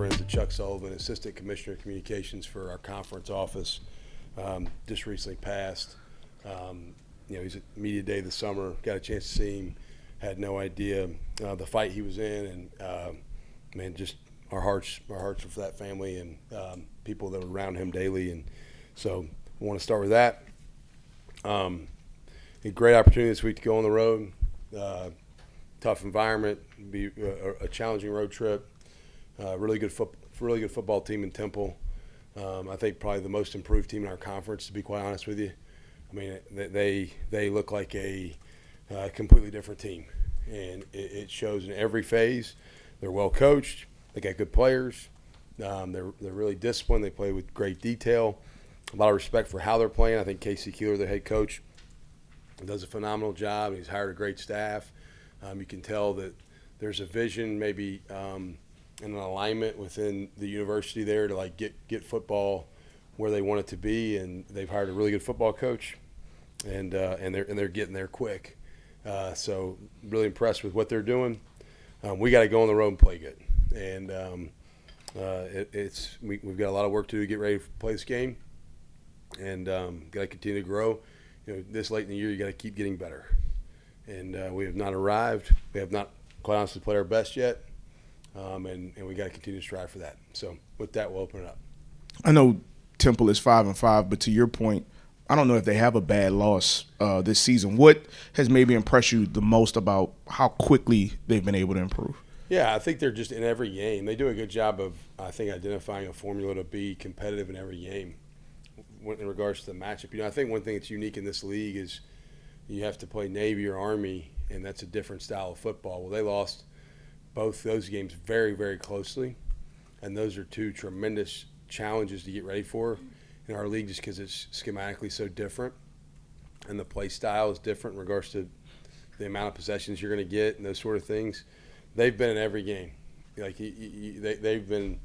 friends at Chuck Sullivan, Assistant Commissioner of Communications for our conference office, just recently passed. He's at Media Day this summer. Got a chance to see him. Had no idea the fight he was in, and just our hearts are for that family and people that are around him daily. And so I want to start with that. A great opportunity this week to go on the road. Tough environment, be a challenging road trip. Really good football team in Temple. I think probably the most improved team in our conference, to be quite honest with you. I mean, they look like a completely different team, and it shows in every phase. They're well coached. They got good players. They're really disciplined. They play with great detail. A lot of respect for how they're playing. I think Casey Keeler, the head coach, does a phenomenal job. He's hired a great staff. You can tell that there's a vision, maybe and an alignment within the university there to get football where they want it to be. And they've hired a really good football coach, and they're getting there quick. So really impressed with what they're doing. We got to go on the road and play good, and we've got a lot of work to do to get ready to play this game, and got to continue to grow. This late in the year, you got to keep getting better. And we have not arrived. We have not, quite honestly, played our best yet, and we got to continue to strive for that. So with that, we'll open it up. I know Temple is 5-5, but to your point, I don't know if they have a bad loss this season. What has maybe impressed you the most about how quickly they've been able to improve? Yeah, I think they're just in every game. They do a good job of, I think, identifying a formula to be competitive in every game in regards to the matchup. I think one thing that's unique in this league is you have to play Navy or Army, and that's a different style of football. Well, they lost both those games very, very closely, and those are two tremendous challenges to get ready for in our league just because it's schematically so different, and the play style is different in regards to the amount of possessions you're going to get and those sort of things. They've been in every game. They've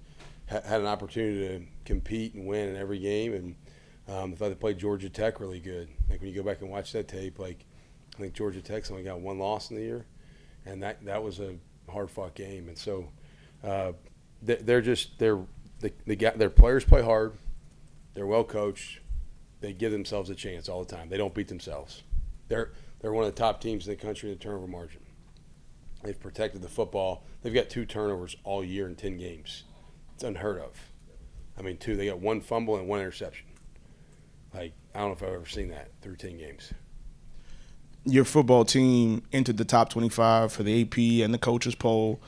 had an opportunity to compete and win in every game, and I thought they played Georgia Tech really good. Like when you go back and watch that tape, I think Georgia Tech's only got one loss in the year, and that was a hard-fought game. And so their players play hard. They're well coached. They give themselves a chance all the time. They don't beat themselves. They're one of the top teams in the country in the turnover margin. They've protected the football. They've got 2 turnovers all year in 10 games. It's unheard of. I mean, 2. They got 1 fumble and 1 interception. I don't know if I've ever seen that through 10 games. Your football team entered the top 25 for the AP and the coaches poll.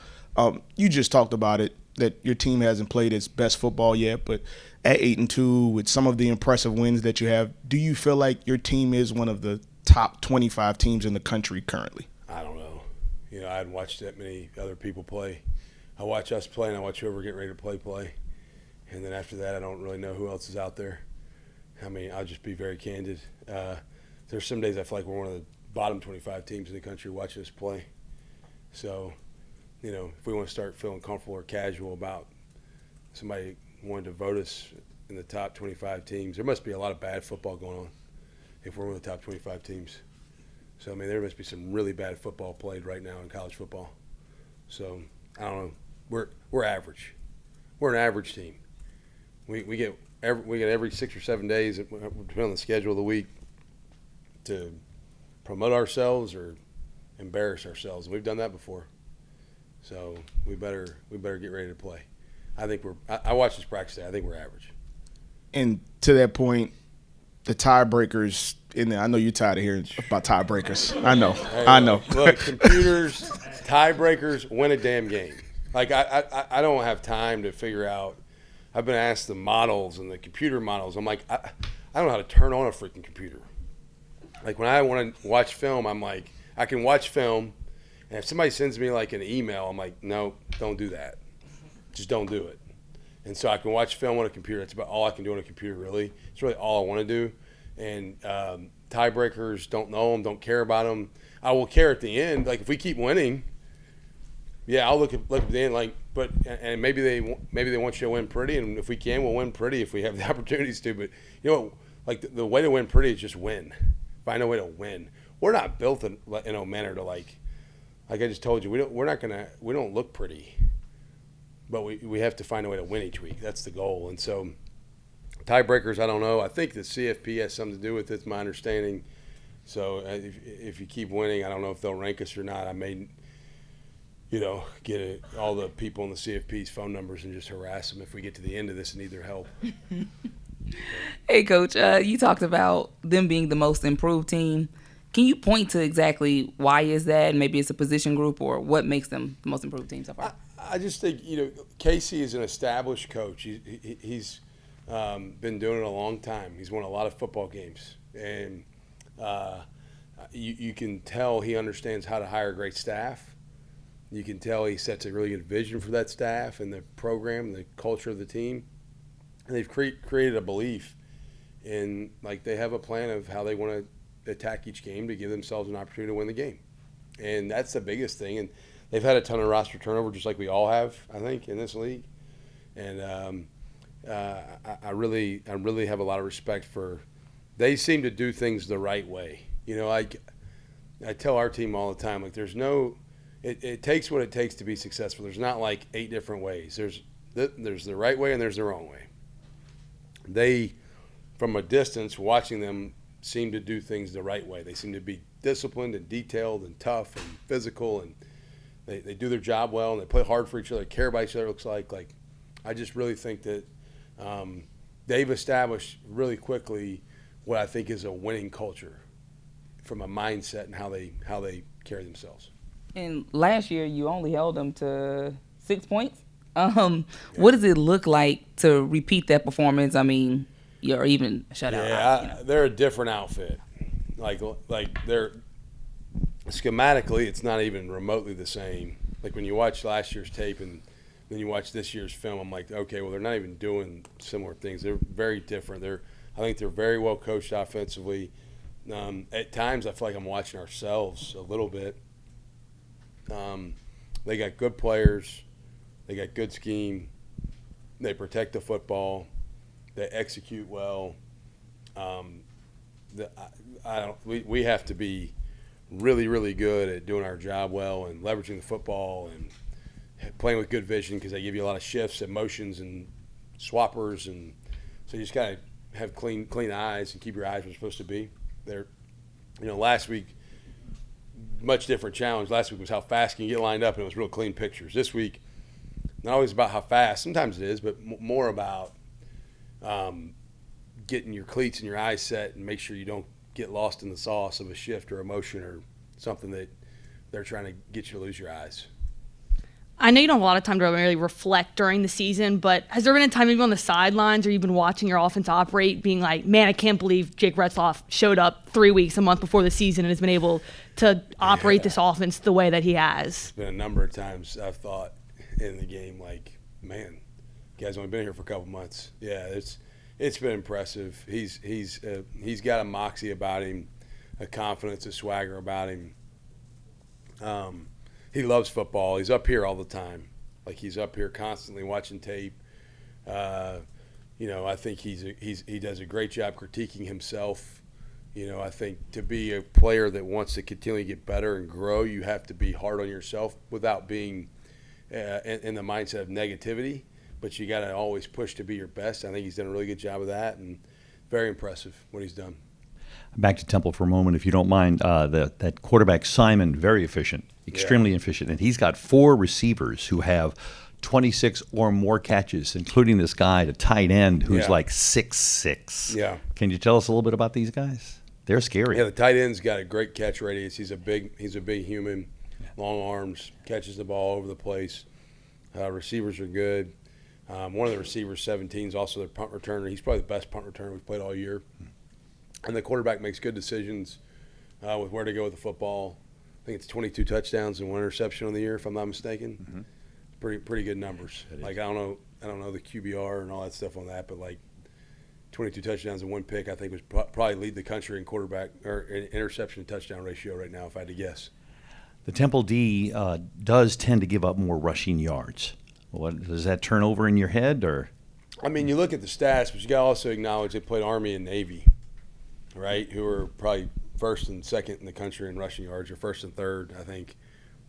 You just talked about it, that your team hasn't played its best football yet, but at 8-2, with some of the impressive wins that you have, do you feel like your team is one of the top 25 teams in the country currently? I don't know. I hadn't watched that many other people play. I watch us play, and I watch whoever get ready to play. And then after that, I don't really know who else is out there. I mean, I'll just be very candid. There's some days I feel like we're one of the bottom 25 teams in the country watching us play. So, if we want to start feeling comfortable or casual about somebody wanting to vote us in the top 25 teams, there must be a lot of bad football going on if we're one of the top 25 teams. So, I mean, there must be some really bad football played right now in college football. So, I don't know. We're average. We're an average team. We get every 6 or 7 days, depending on the schedule of the week, to promote ourselves or embarrass ourselves. We've done that before, so we better get ready to play. I think I watched this practice today. I think we're average. And to that point, the tiebreakers in there. I know you're tired of hearing about tiebreakers. I know. Look, computers, tiebreakers win a damn game. I don't have time to figure out. I've been asked the models and the computer models. I'm like, I don't know how to turn on a freaking computer. Like when I want to watch film, I'm like, I can watch film, and if somebody sends me like an email, I'm like, no, don't do that. Just don't do it. And so I can watch film on a computer. That's about all I can do on a computer, really. It's really all I want to do. And tiebreakers, don't know them, don't care about them. I will care at the end. Like if we keep winning, yeah, I'll look at the end. And maybe they want you to win pretty, and if we can, we'll win pretty if we have the opportunities to. But the way to win pretty is just win. Find a way to win. We're not built in a manner to like I just told you. We don't look pretty. but we have to find a way to win each week. That's the goal. And so tiebreakers, I don't know. I think the CFP has something to do with it, it's my understanding. So if you keep winning, I don't know if they'll rank us or not. I may, get all the people in the CFP's phone numbers and just harass them if we get to the end of this and need their help. Hey, Coach, you talked about them being the most improved team. Can you point to exactly why is that? Maybe it's a position group, or what makes them the most improved team so far? I just think, Casey is an established coach. He's been doing it a long time. He's won a lot of football games. And you can tell he understands how to hire great staff. You can tell he sets a really good vision for that staff and the program and the culture of the team. And they've created a belief in, they have a plan of how they want to attack each game to give themselves an opportunity to win the game. And that's the biggest thing. And they've had a ton of roster turnover, just like we all have, I think, in this league. And I really have a lot of respect for. They seem to do things the right way. I tell our team all the time, there's no. It takes what it takes to be successful. There's not 8 different ways. There's the right way and there's the wrong way. They, from a distance, watching them, seem to do things the right way. They seem to be disciplined and detailed and tough and physical, and they do their job well, and they play hard for each other, care about each other. It looks like I just really think that they've established really quickly what I think is a winning culture from a mindset and how they carry themselves. And last year you only held them to 6 points. What does it look like to repeat that performance? I mean, or even a shutout. Yeah, they're a different outfit. Like they're schematically, it's not even remotely the same. When you watch last year's tape and then you watch this year's film, I'm like, okay, well, they're not even doing similar things. They're very different. I think they're very well coached offensively. At times, I feel like I'm watching ourselves a little bit. They got good players. They got good scheme. They protect the football. They execute well. We have to be really, really good at doing our job well and leveraging the football and playing with good vision, because they give you a lot of shifts and motions and swappers, and so you just got to have clean eyes and keep your eyes where they're supposed to be. Last week, much different challenge. Last week was how fast can you get lined up, and it was real clean pictures. This week, not always about how fast. Sometimes it is, but more about getting your cleats and your eyes set and make sure you don't get lost in the sauce of a shift or a motion or something that they're trying to get you to lose your eyes. I know you don't have a lot of time to really reflect during the season, but has there been a time maybe on the sidelines or you've been watching your offense operate being like, man, I can't believe Jake Retzloff showed up 3 weeks, a month before the season and has been able to operate this offense the way that he has? It's been a number of times I've thought in the game, man, the guy's only been here for a couple months. Yeah, it's been impressive. He's got a moxie about him, a confidence, a swagger about him. He loves football. He's up here all the time. He's up here constantly watching tape. I think he does a great job critiquing himself. I think to be a player that wants to continually get better and grow, you have to be hard on yourself without being in the mindset of negativity. But you got to always push to be your best. I think he's done a really good job of that, and very impressive what he's done. Back to Temple for a moment, if you don't mind. That quarterback, Simon, very efficient, extremely efficient. And he's got 4 receivers who have 26 or more catches, including this guy, the tight end, who's 6'6". Yeah. Can you tell us a little bit about these guys? They're scary. Yeah, the tight end's got a great catch radius. He's a big human, long arms, catches the ball over the place. Receivers are good. One of the receivers, 17, is also their punt returner. He's probably the best punt returner we've played all year. And the quarterback makes good decisions with where to go with the football. I think it's 22 touchdowns and 1 interception on the year, if I'm not mistaken. Mm-hmm. Pretty good numbers. I don't know the QBR and all that stuff on that, but 22 touchdowns and 1 pick, I think was probably lead the country in quarterback or in interception to touchdown ratio right now, if I had to guess. The Temple D does tend to give up more rushing yards. Does that turn over in your head, or? I mean, you look at the stats, but you got to also acknowledge they played Army and Navy, right? Who are probably first and second in the country in rushing yards, or first and third, I think.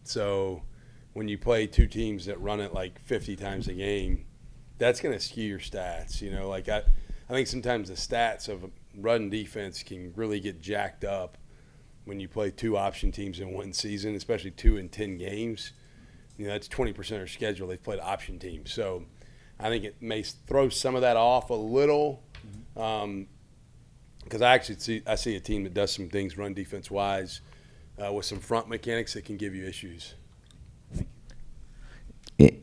So when you play two teams that run it like 50 times a game, that's going to skew your stats. You know, like I think sometimes the stats of run defense can really get jacked up when you play two option teams in one season, especially 2 in 10 games. You know, that's 20% of their schedule. They've played option teams. So I think it may throw some of that off a little, because I see a team that does some things run defense-wise with some front mechanics that can give you issues.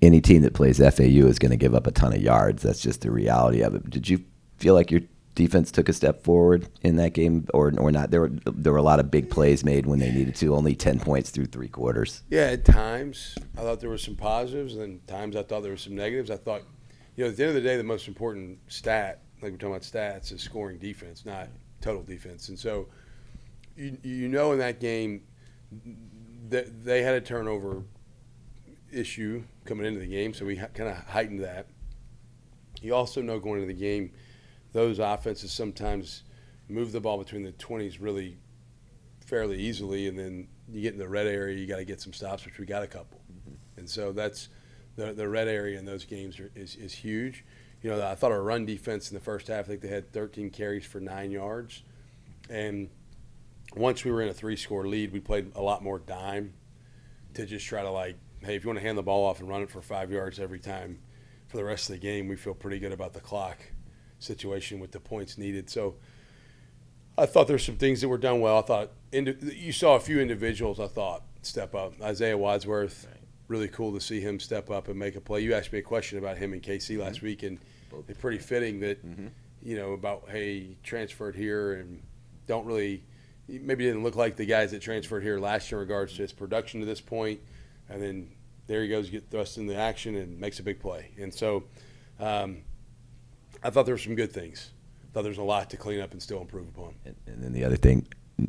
Any team that plays FAU is going to give up a ton of yards. That's just the reality of it. Did you feel like your defense took a step forward in that game, or not? There were a lot of big plays made when they needed to. Only 10 points through 3 quarters. Yeah, at times I thought there were some positives, and at times I thought there were some negatives. I thought, you know, at the end of the day, the most important stat, like we're talking about stats, is scoring defense, not total defense. And so, you know, in that game, they had a turnover issue coming into the game, so we kind of heightened that. You also know going into the game, those offenses sometimes move the ball between the 20s really fairly easily, and then you get in the red area, you got to get some stops, which we got a couple. And so that's the red area in those games is huge. You know, I thought our run defense in the first half, I think they had 13 carries for 9 yards. And once we were in a 3-score lead, we played a lot more dime to just try to, like, hey, if you want to hand the ball off and run it for 5 yards every time for the rest of the game, we feel pretty good about the clock situation with the points needed. So I thought there's some things that were done well. I thought you saw a few individuals, I thought, step up. Isaiah Wadsworth, really cool to see him step up and make a play. You asked me a question about him in KC last week, and it's pretty fitting that, you know, about, hey, he transferred here and maybe didn't look like the guys that transferred here last year in regards to his production to this point. And then there he goes, get thrust into action and makes a big play. And so I thought there were some good things. I thought there was a lot to clean up and still improve upon. And then the other thing,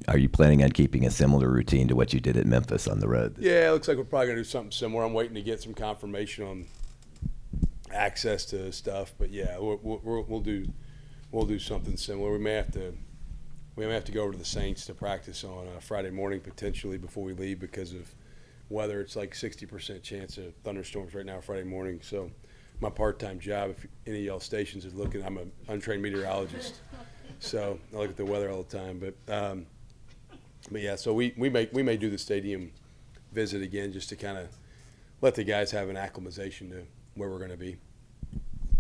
are you planning on keeping a similar routine to what you did at Memphis on the road? Yeah, it looks like we're probably going to do something similar. I'm waiting to get some confirmation on access to stuff. But, yeah, we'll do something similar. We may have to go over to the Saints to practice on a Friday morning potentially before we leave because of weather. It's like 60% chance of thunderstorms right now Friday morning. So my part-time job, if any of y'all stations is looking, I'm an untrained meteorologist. So I look at the weather all the time. But yeah, so we may do the stadium visit again just to kind of let the guys have an acclimatization to where we're going to be.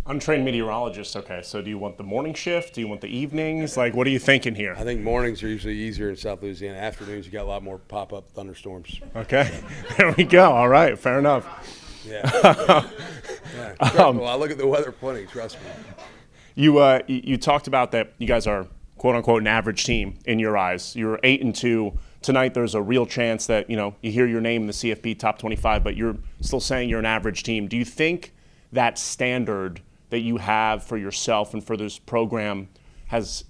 Untrained meteorologist, okay. So do you want the morning shift? Do you want the evenings? Like, what are you thinking here? I think mornings are usually easier in South Louisiana. Afternoons, you got a lot more pop-up thunderstorms. Okay, there we go. All right, fair enough. Yeah. Well, I look at the weather plenty, trust me. You talked about that you guys are, quote-unquote, an average team in your eyes. You're 8-2. Tonight there's a real chance that, you know, you hear your name in the CFP top 25, but you're still saying you're an average team. Do you think that standard that you have for yourself and for this program has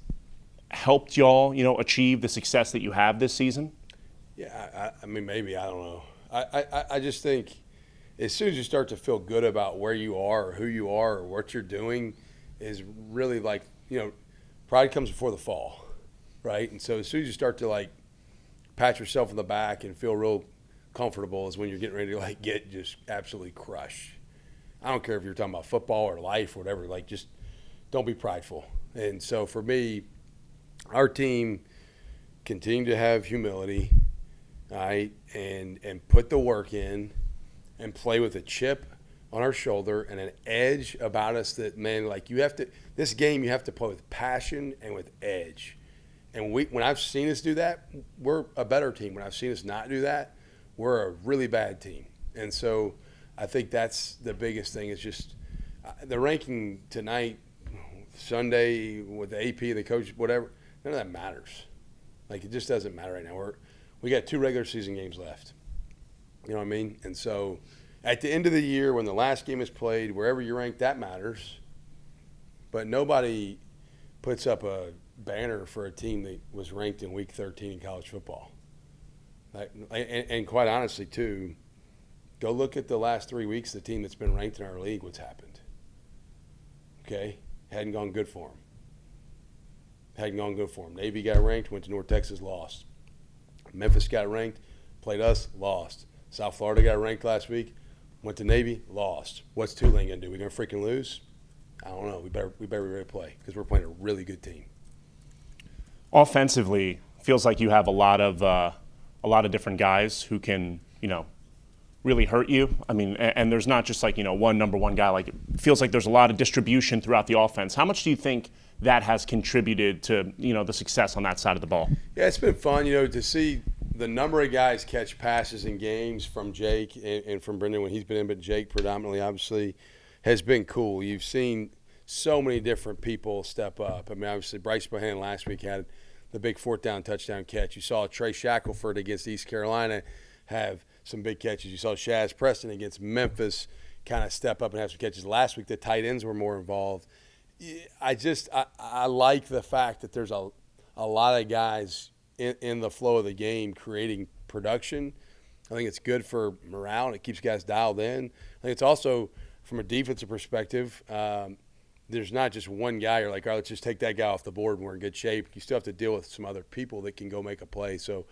helped y'all, you know, achieve the success that you have this season? Yeah, I mean, maybe, I don't know. I just think as soon as you start to feel good about where you are or who you are or what you're doing is really like, you know, pride comes before the fall, right? And so as soon as you start to, like, pat yourself on the back and feel real comfortable is when you're getting ready to, like, get just absolutely crushed. I don't care if you're talking about football or life or whatever, like, just don't be prideful. And so for me, our team continued to have humility, right, and put the work in and play with a chip on our shoulder and an edge about us that, man, like, you have to – this game you have to play with passion and with edge. And when I've seen us do that, we're a better team. When I've seen us not do that, we're a really bad team. And so – I think that's the biggest thing is just the ranking tonight, Sunday with the AP, the coach, whatever, none of that matters. Like, it just doesn't matter right now. We got 2 regular season games left. You know what I mean? And so at the end of the year when the last game is played, wherever you rank, that matters. But nobody puts up a banner for a team that was ranked in week 13 in college football. Like, and quite honestly, too, go look at the last 3 weeks, the team that's been ranked in our league, what's happened. Okay? Hadn't gone good for them. Navy got ranked, went to North Texas, lost. Memphis got ranked, played us, lost. South Florida got ranked last week, went to Navy, lost. What's Tulane going to do? We going to freaking lose? I don't know. We better be ready to play because we're playing a really good team. Offensively, feels like you have a lot of different guys who can, really hurt you. I mean, and there's not just like, one number one guy. Like, it feels like there's a lot of distribution throughout the offense. How much do you think that has contributed to, the success on that side of the ball? Yeah, it's been fun, to see the number of guys catch passes in games from Jake and from Brendan when he's been in, but Jake predominantly, obviously, has been cool. You've seen so many different people step up. I mean, obviously, Bryce Bohannon last week had the big fourth down touchdown catch. You saw Trey Shackelford against East Carolina have some big catches. You saw Shaz Preston against Memphis kind of step up and have some catches. Last week, the tight ends were more involved. I like the fact that there's a lot of guys in the flow of the game creating production. I think it's good for morale and it keeps guys dialed in. I think it's also, from a defensive perspective, there's not just one guy you're like, all right, let's just take that guy off the board and we're in good shape. You still have to deal with some other people that can go make a play. So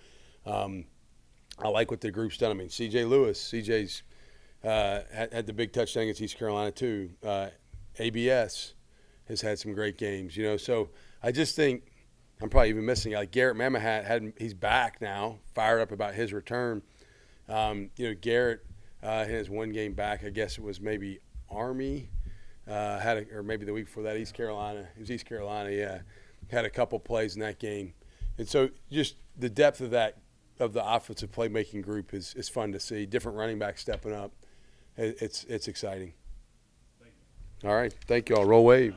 I like what the group's done. I mean, CJ's had the big touchdown against East Carolina too. ABS has had some great games, So I just think I'm probably even missing like Garrett Mamahat. He's back now, fired up about his return. Garrett has one game back. I guess it was maybe Army. Or maybe the week before that, East Carolina. It was East Carolina, yeah. Had a couple plays in that game. And so just the depth of the offensive playmaking group is fun to see. Different running backs stepping up. It's exciting. All right. Thank you all. Roll wave.